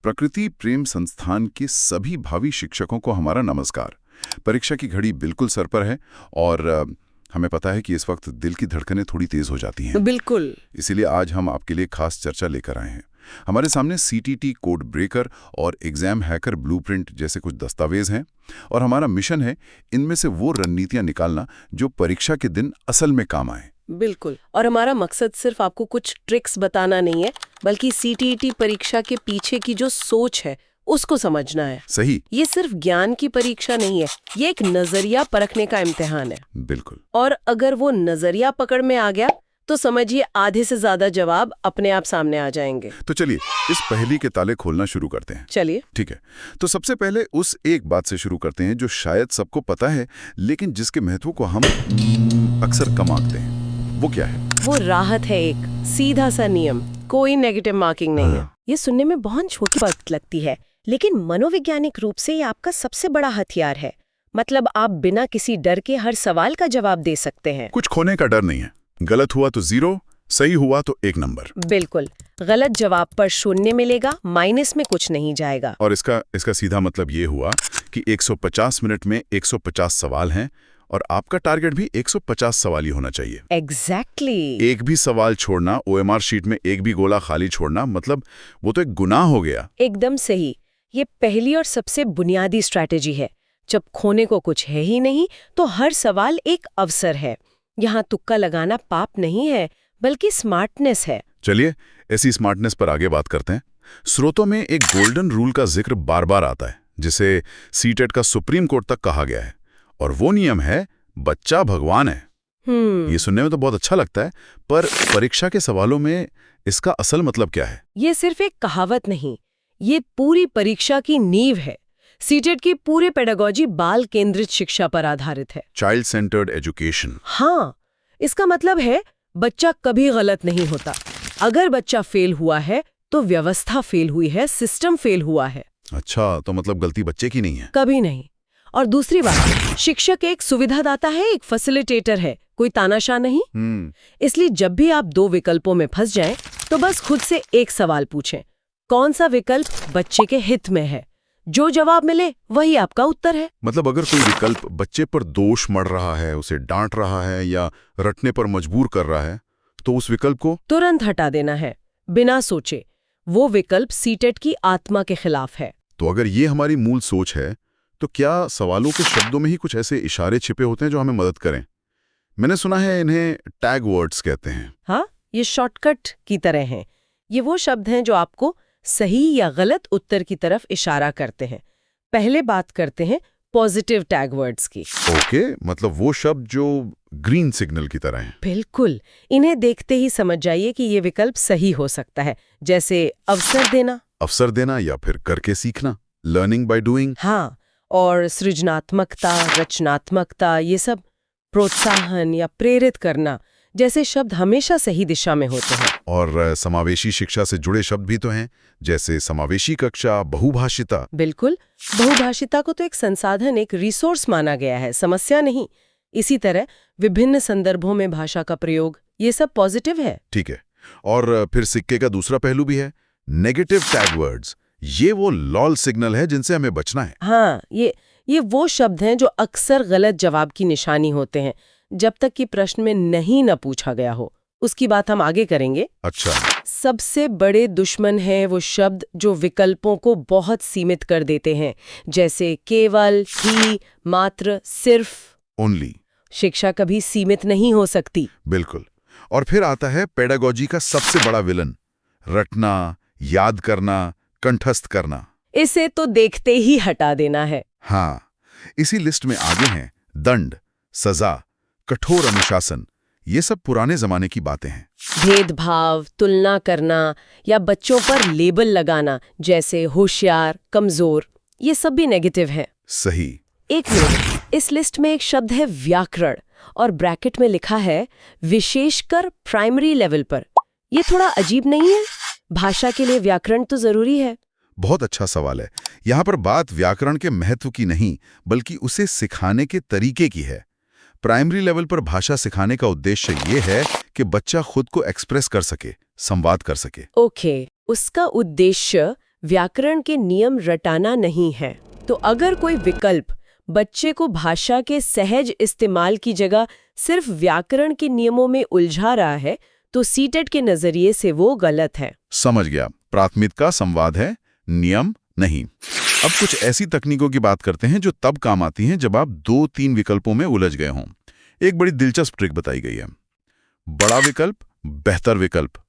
प्रकृति प्रेम संस्थान के सभी भावी शिक्षकों को हमारा नमस्कार। परीक्षा की घड़ी बिल्कुल सर पर है और हमें पता है कि इस वक्त दिल की धड़कनें थोड़ी तेज हो जाती हैं। बिल्कुल। इसीलिए आज हम आपके लिए खास चर्चा लेकर आए हैं। हमारे सामने सीटीटी कोड ब्रेकर और एग्जाम हैकर ब्लूप्रिंट जैसे कुछ दस्तावेज हैं और हमारा मिशन है इनमें से वो रणनीतियां निकालना जो परीक्षा के दिन असल में काम आए। बिल्कुल। और हमारा मकसद सिर्फ आपको कुछ ट्रिक्स बताना नहीं है, बल्कि सीटीईटी परीक्षा के पीछे की जो सोच है उसको समझना है। सही। ये सिर्फ ज्ञान की परीक्षा नहीं है, ये एक नजरिया परखने का इम्तिहान है। बिल्कुल। और अगर वो नजरिया पकड़ में आ गया तो समझिए आधे से ज्यादा जवाब अपने आप सामने आ जाएंगे। तो चलिए इस पहेली के ताले खोलना शुरू करते हैं। चलिए। ठीक है, तो सबसे पहले उस एक बात से शुरू करते हैं जो शायद सबको पता है लेकिन जिसके महत्व को हम अक्सर कम आंकते हैं। वो क्या है? वो राहत है, एक सीधा सा नियम, कोई नेगेटिव मार्किंग नहीं है। ये सुनने में बहुत छोटी बात लगती है, लेकिन मनोवैज्ञानिक रूप से ये आपका सबसे बड़ा हथियार है। मतलब आप बिना किसी डर के हर सवाल का जवाब दे सकते हैं। कुछ खोने का डर नहीं है। गलत हुआ तो 0, सही हुआ तो 1 नंबर। बिल्कुल। गलत जवाब पर 0 मिलेगा, माइनस में कुछ नहीं जाएगा। और इसका सीधा मतलब ये हुआ कि 150 मिनट में 150 सवाल हैं और आपका टारगेट भी 150 सवाल ही होना चाहिए। एग्जैक्टली। एक भी सवाल छोड़ना, ओएमआर शीट में एक भी गोला खाली छोड़ना, मतलब वो तो एक गुनाह हो गया। एकदम सही। ये पहली और सबसे बुनियादी स्ट्रैटेजी है। जब खोने को कुछ है ही नहीं तो हर सवाल एक अवसर है। यहाँ तुक्का लगाना पाप नहीं है, बल्कि स्मार्टनेस है। चलिए ऐसी स्मार्टनेस पर आगे बात करते हैं। स्रोतों में एक गोल्डन रूल का जिक्र बार बार आता है, जिसे सीटेट का सुप्रीम कोर्ट तक कहा गया है, और वो नियम है बच्चा भगवान है। ये सुनने में तो बहुत अच्छा लगता है, पर परीक्षा के सवालों में इसका असल मतलब क्या है? ये सिर्फ एक कहावत नहीं, ये पूरी परीक्षा की नींव है। सीटेट की पूरी पेडागॉजी बाल केंद्रित शिक्षा पर आधारित है। Child centred education. हाँ, इसका मतलब है बच्चा कभी गलत नहीं होता। अगर बच्चा फेल हुआ है तो व्यवस्था फेल हुई है, सिस्टम फेल हुआ है। अच्छा, तो मतलब गलती बच्चे की नहीं है? कभी नहीं। और दूसरी बात, शिक्षक एक सुविधादाता है, एक फैसिलिटेटर है, कोई तानाशाह नहीं। इसलिए जब भी आप 2 विकल्पों में फंस जाएं, तो बस खुद से एक सवाल पूछें, कौन सा विकल्प बच्चे के हित में है? जो जवाब मिले वही आपका उत्तर है। मतलब अगर कोई विकल्प बच्चे पर दोष मढ़ रहा है, उसे डांट रहा है या रटने पर मजबूर कर रहा है, तो उस विकल्प को तुरंत हटा देना है, बिना सोचे। वो विकल्प सीटेट की आत्मा के खिलाफ है। तो अगर ये हमारी मूल सोच है, तो क्या सवालों के शब्दों में ही कुछ ऐसे इशारे छिपे होते हैं जो हमें मदद करें? मैंने सुना है इन्हें टैग वर्ड्स कहते हैं। हाँ, ये शॉर्टकट की तरह हैं। ये वो शब्द हैं जो आपको सही या गलत उत्तर की तरफ इशारा करते हैं। पहले बात करते हैं पॉजिटिव टैग वर्ड्स की। ओके, मतलब वो शब्द जो ग्रीन सिग्नल की तरह हैं। बिल्कुल। इन्हें देखते ही समझ जाइए कि ये विकल्प सही हो सकता है, जैसे अवसर देना। अवसर देना या फिर करके सीखना, लर्निंग बाय डूइंग। हाँ, और सृजनात्मकता, रचनात्मकता, ये सब, प्रोत्साहन या प्रेरित करना जैसे शब्द हमेशा सही दिशा में होते हैं। और समावेशी शिक्षा से जुड़े शब्द भी तो हैं, जैसे समावेशी कक्षा, बहुभाषिता। बिल्कुल। बहुभाषिता को तो एक संसाधन, एक रिसोर्स माना गया है, समस्या नहीं। इसी तरह विभिन्न संदर्भों में भाषा का प्रयोग, ये सब पॉजिटिव है। ठीक है। और फिर सिक्के का दूसरा पहलू भी है, नेगेटिव टैग वर्ड्स। ये वो लॉल सिग्नल है जिनसे हमें बचना है। हाँ, ये वो शब्द हैं जो अक्सर गलत जवाब की निशानी होते हैं, जब तक कि प्रश्न में नहीं न पूछा गया हो। उसकी बात हम आगे करेंगे। अच्छा। सबसे बड़े दुश्मन है वो शब्द जो विकल्पों को बहुत सीमित कर देते हैं, जैसे केवल, ही, मात्र, सिर्फ। ओनली। शिक्षा कभी सीमित नहीं हो सकती। बिल्कुल। और फिर आता है पेडागॉजी का सबसे बड़ा विलन, रटना, याद करना, कंठस्थ करना। इसे तो देखते ही हटा देना है। हाँ, इसी लिस्ट में आगे हैं दंड, सजा, कठोर अनुशासन। ये सब पुराने जमाने की बातें हैं। भेदभाव, तुलना करना या बच्चों पर लेबल लगाना, जैसे होशियार, कमजोर, ये सब भी नेगेटिव है। सही। एक मिनट, इस लिस्ट में एक शब्द है व्याकरण, और ब्रैकेट में लिखा है विशेषकर प्राइमरी लेवल पर। ये थोड़ा अजीब नहीं है? भाषा के लिए व्याकरण तो जरूरी है। बहुत अच्छा सवाल है। यहाँ पर बात व्याकरण के महत्व की नहीं, बल्कि उसे सिखाने के तरीके की है। प्राइमरी लेवल पर भाषा सिखाने का उद्देश्य ये है कि बच्चा खुद को एक्सप्रेस कर सके, संवाद कर सके। ओके, उसका उद्देश्य व्याकरण के नियम रटाना नहीं है। तो अगर कोई विकल्प बच्चे को भाषा के सहज इस्तेमाल की जगह सिर्फ व्याकरण के नियमों में उलझा रहा है, तो सीटेट के नजरिए से वो गलत है। समझ गया, प्राथमिकता संवाद है, नियम नहीं। अब कुछ ऐसी तकनीकों की बात करते हैं जो तब काम आती हैं जब आप 2-3 विकल्पों में उलझ गए हों। एक बड़ी दिलचस्प ट्रिक बताई गई है, बड़ा विकल्प, बेहतर विकल्प।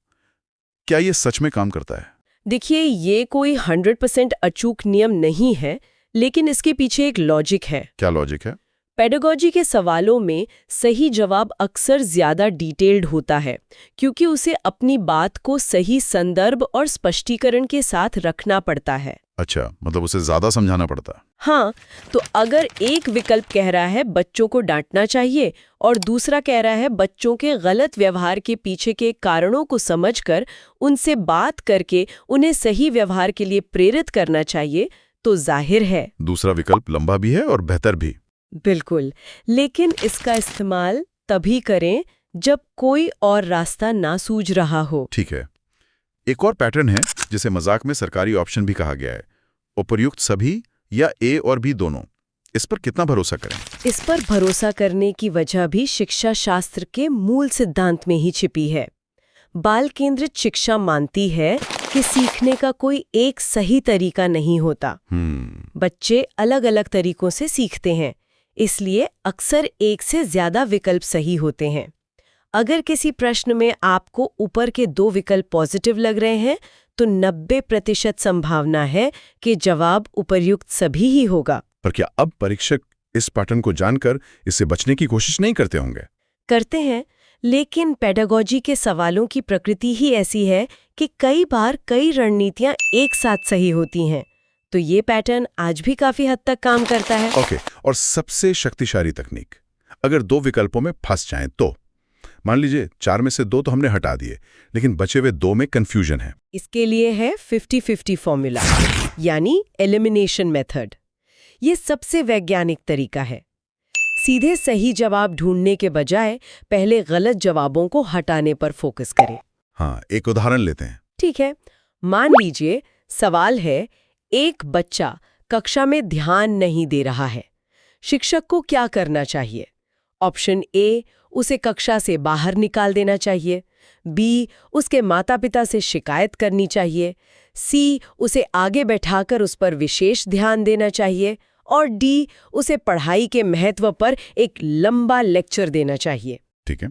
क्या ये सच में काम करता है? देखिए, ये कोई 100% अचूक नियम नहीं है, लेकिन इसके पीछे एक लॉजिक है। क्या लॉजिक है? पेडागोजी के सवालों में सही जवाब अक्सर ज्यादा डिटेल्ड होता है, क्योंकि उसे अपनी बात को सही संदर्भ और स्पष्टीकरण के साथ रखना पड़ता है। अच्छा, मतलब उसे ज्यादा समझाना पड़ता है। हाँ, तो अगर एक विकल्प कह रहा है बच्चों को डांटना चाहिए और दूसरा कह रहा है बच्चों के गलत व्यवहार के पीछे के कारणों को समझकर उनसे बात करके उन्हें सही व्यवहार के लिए प्रेरित करना चाहिए, तो जाहिर है दूसरा विकल्प लंबा भी है और बेहतर भी। बिल्कुल, लेकिन इसका इस्तेमाल तभी करें जब कोई और रास्ता ना सूझ रहा हो। ठीक है। एक और पैटर्न है जिसे मजाक में सरकारी ऑप्शन भी कहा गया है, उपर्युक्त सभी या ए और बी दोनों। इस पर कितना भरोसा करें? इस पर भरोसा करने की वजह भी शिक्षा शास्त्र के मूल सिद्धांत में ही छिपी है। बाल केंद्रित शिक्षा मानती है कि सीखने का कोई एक सही तरीका नहीं होता। बच्चे अलग अलग तरीकों से सीखते हैं, इसलिए अक्सर एक से ज्यादा विकल्प सही होते हैं। अगर किसी प्रश्न में आपको ऊपर के 2 विकल्प पॉजिटिव लग रहे हैं, तो 90% संभावना है कि जवाब उपर्युक्त सभी ही होगा। पर क्या अब परीक्षक इस पैटर्न को जानकर इससे बचने की कोशिश नहीं करते होंगे? करते हैं, लेकिन पेडागोजी के सवालों की प्रकृति ही ऐसी है कि कई बार कई रणनीतियां एक साथ सही होती हैं। तो ये पैटर्न आज भी काफी हद तक काम करता है। ओके, और सबसे शक्तिशाली तकनीक, अगर 2 विकल्पों में फंस जाएं तो मान लीजिए 4 में से 2 तो हमने हटा दिए, लेकिन बचे हुए 2 में कंफ्यूजन है। इसके लिए है 50-50 फॉर्मूला, यानी एलिमिनेशन मेथड। ये सबसे वैज्ञानिक तरीका है। सीधे सही जवाब ढूंढने के बजाय पहले गलत जवाबों को हटाने पर फोकस करें। हाँ, एक उदाहरण लेते हैं। ठीक है, मान लीजिए सवाल है, एक बच्चा कक्षा में ध्यान नहीं दे रहा है, शिक्षक को क्या करना चाहिए? ऑप्शन ए, उसे कक्षा से बाहर निकाल देना चाहिए। बी, उसके माता पिता से शिकायत करनी चाहिए। सी, उसे आगे बैठाकर उस पर विशेष ध्यान देना चाहिए। और डी, उसे पढ़ाई के महत्व पर एक लंबा लेक्चर देना चाहिए। ठीक है,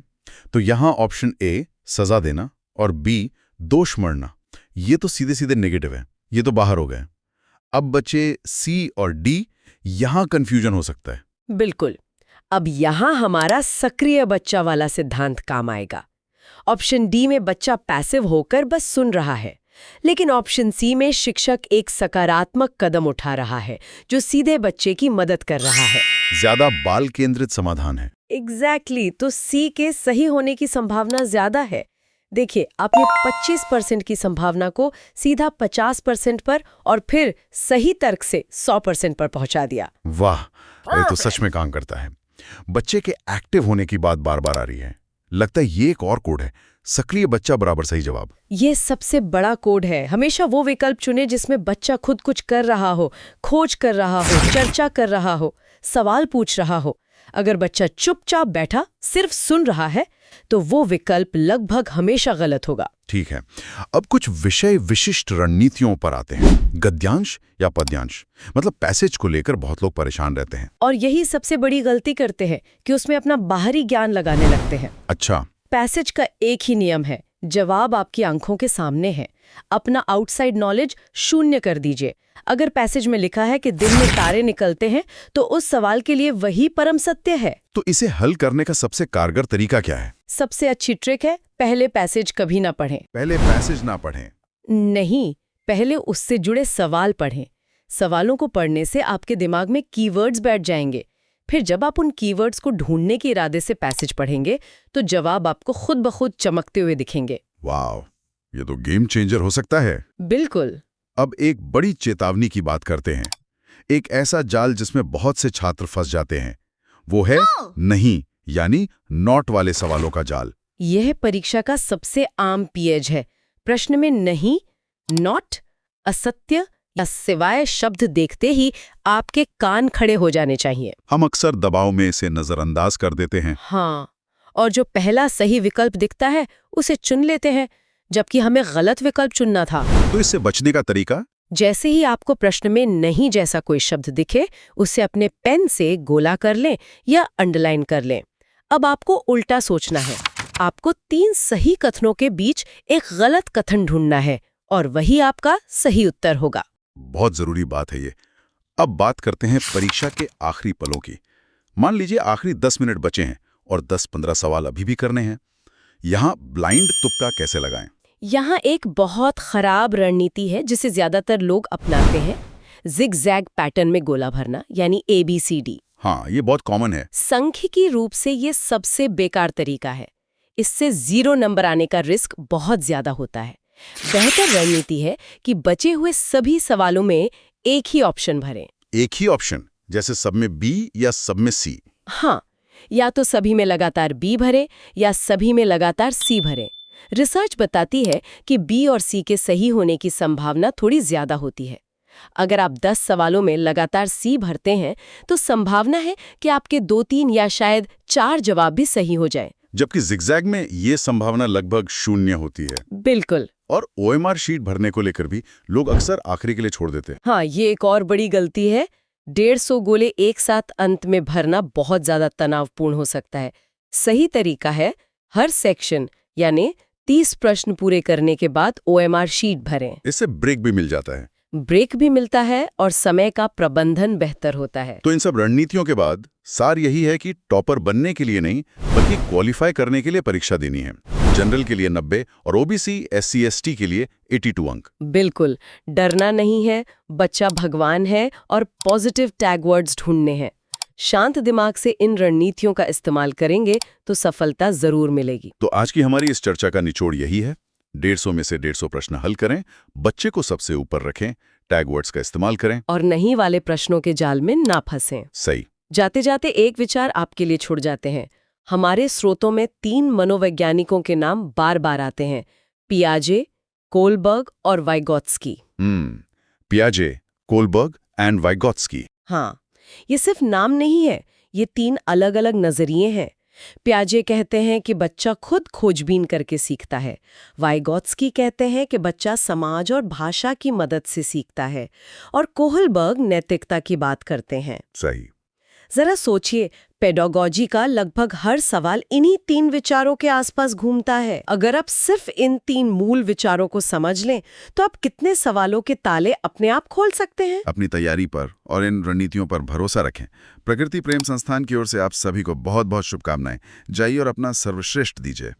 तो यहाँ ऑप्शन ए सजा देना और बी दोष मढ़ना, ये तो सीधे सीधे नेगेटिव है, ये तो बाहर हो गए। अब बचे सी और डी, यहां कंफ्यूजन हो सकता है। बिल्कुल, अब यहां हमारा सक्रिय बच्चा वाला सिद्धांत काम आएगा। ऑप्शन डी में बच्चा पैसिव होकर बस सुन रहा है, लेकिन ऑप्शन सी में शिक्षक एक सकारात्मक कदम उठा रहा है जो सीधे बच्चे की मदद कर रहा है। ज्यादा बाल केंद्रित समाधान है। एग्जैक्टली, तो सी के सही होने की संभावना ज्यादा है। देखिए, आपने 25% की संभावना को सीधा 50% पर और फिर सही तर्क से 100% पर पहुंचा दिया। वाह, ये तो सच में काम करता है। बच्चे के एक्टिव होने की बात बार बार आ रही है, लगता है ये एक और कोड है, सक्रिय बच्चा बराबर सही जवाब। ये सबसे बड़ा कोड है। हमेशा वो विकल्प चुने जिसमें बच्चा खुद कुछ कर रहा हो, खोज कर रहा हो, चर्चा कर रहा हो, सवाल पूछ रहा हो। अगर बच्चा चुपचाप बैठा सिर्फ सुन रहा है, तो वो विकल्प लगभग हमेशा गलत होगा। ठीक है, अब कुछ विषय विशिष्ट रणनीतियों पर आते हैं। गद्यांश या पद्यांश, मतलब पैसेज को लेकर बहुत लोग परेशान रहते हैं और यही सबसे बड़ी गलती करते हैं कि उसमें अपना बाहरी ज्ञान लगाने लगते हैं। अच्छा, पैसेज का एक ही नियम है, जवाब आपकी आंखों के सामने है। अपना आउटसाइड नॉलेज शून्य कर दीजिए। अगर पैसेज में लिखा है कि दिन में तारे निकलते हैं, तो उस सवाल के लिए वही परम सत्य है। तो इसे हल करने का सबसे कारगर तरीका क्या है? सबसे अच्छी ट्रिक है, पहले पैसेज कभी ना पढ़ें। पहले पैसेज ना पढ़ें? नहीं, पहले उससे जुड़े सवाल पढ़ें। सवालों को पढ़ने से आपके दिमाग में कीवर्ड्स बैठ जाएंगे। फिर जब आप उन कीवर्ड्स को ढूंढने के इरादे से पैसेज पढ़ेंगे, तो जवाब आपको खुद ब खुद चमकते हुए दिखेंगे। वाह, ये तो गेम चेंजर हो सकता है। बिल्कुल। अब एक बड़ी चेतावनी की बात करते हैं। एक ऐसा जाल जिसमें बहुत से छात्र फंस जाते हैं, वो है नहीं यानी नॉट वाले सवालों का जाल। यह परीक्षा का सबसे आम पेच है। प्रश्न में नहीं, नॉट असत्य या सिवाय शब्द देखते ही आपके कान खड़े हो जाने चाहिए। हम अक्सर दबाव में इसे नजरअंदाज कर देते हैं। हाँ, और जो पहला सही विकल्प दिखता है उसे चुन लेते हैं, जबकि हमें गलत विकल्प चुनना था। तो इससे बचने का तरीका? जैसे ही आपको प्रश्न में नहीं जैसा कोई शब्द दिखे, उसे अपने पेन से गोला कर लें या अंडरलाइन कर लें। अब आपको उल्टा सोचना है। आपको 3 सही कथनों के बीच एक गलत कथन ढूंढना है और वही आपका सही उत्तर होगा। बहुत जरूरी बात है ये। अब बात करते हैं परीक्षा के आखिरी पलों की। मान लीजिए आखिरी 10 मिनट बचे हैं और 10-15 सवाल अभी भी करने हैं। यहाँ ब्लाइंड तुक्का कैसे लगाएं? यहाँ एक बहुत खराब रणनीति है जिसे ज्यादातर लोग अपनाते हैं, जिग-जैग पैटर्न में गोला भरना, यानी ABCD। हाँ, ये बहुत कॉमन है। सांख्यिकी रूप से ये सबसे बेकार तरीका है। इससे 0 नंबर आने का रिस्क बहुत ज्यादा होता है। बेहतर रणनीति है कि बचे हुए सभी सवालों में एक ही ऑप्शन भरें। एक ही ऑप्शन, जैसे सब में B या सब में C? हाँ, या तो सभी में लगातार B भरें या सभी में लगातार C भरें। रिसर्च बताती है कि B और C के सही होने की संभावना थोड़ी ज्यादा होती है। अगर आप 10 सवालों में लगातार C भरते हैं तो संभावना है कि आपके 2-3 या शायद 4 जवाब भी सही हो जाए, जबकि जिगजैग में ये संभावना लगभग 0 होती है। बिल्कुल। और OMR शीट भरने को लेकर भी लोग अक्सर आखिरी के लिए छोड़ देते हैं। हाँ, ये एक और बड़ी गलती है। 150 गोले एक साथ अंत में भरना बहुत ज्यादा तनावपूर्ण हो सकता है। सही तरीका है हर सेक्शन यानी 30 प्रश्न पूरे करने के बाद OMR शीट भरें। इससे ब्रेक भी मिल जाता है। ब्रेक भी मिलता है और समय का प्रबंधन बेहतर होता है। तो इन सब रणनीतियों के बाद सार यही है कि टॉपर बनने के लिए नहीं, बल्कि क्वालिफाई करने के लिए परीक्षा देनी है। जनरल के लिए 90 और OBC SC ST के लिए 82 अंक। बिल्कुल, डरना नहीं है, बच्चा भगवान है और पॉजिटिव टैग वर्ड्स ढूंढने हैं। शांत दिमाग से इन रणनीतियों का इस्तेमाल करेंगे तो सफलता जरूर मिलेगी। तो आज की हमारी इस चर्चा का निचोड़ यही है, 150 में से 150 प्रश्न हल करें, बच्चे को सबसे ऊपर रखें, टैग वर्ड्स का इस्तेमाल करें और नहीं वाले प्रश्नों के जाल में ना फंसें। सही। जाते जाते एक विचार आपके लिए छुड़ जाते हैं। हमारे स्रोतों में 3 मनोवैज्ञानिकों के नाम बार बार आते हैं, पियाजे, कोलबर्ग और वाइगोत्स्की। पियाजे, कोलबर्ग एंड वाइगोत्स्की। हाँ, ये सिर्फ नाम नहीं है, ये 3 अलग अलग नजरिए हैं। पियाजे कहते हैं कि बच्चा खुद खोजबीन करके सीखता है। वाइगोत्स्की कहते हैं कि बच्चा समाज और भाषा की मदद से सीखता है। और कोहलबर्ग नैतिकता की बात करते हैं। सही। जरा सोचिए, पेडागोजी का लगभग हर सवाल इन्हीं 3 विचारों के आसपास घूमता है। अगर आप सिर्फ इन 3 मूल विचारों को समझ लें तो आप कितने सवालों के ताले अपने आप खोल सकते हैं। अपनी तैयारी पर और इन रणनीतियों पर भरोसा रखें। प्रकृति प्रेम संस्थान की ओर से आप सभी को बहुत बहुत शुभकामनाएं। जाइए और अपना सर्वश्रेष्ठ दीजिए।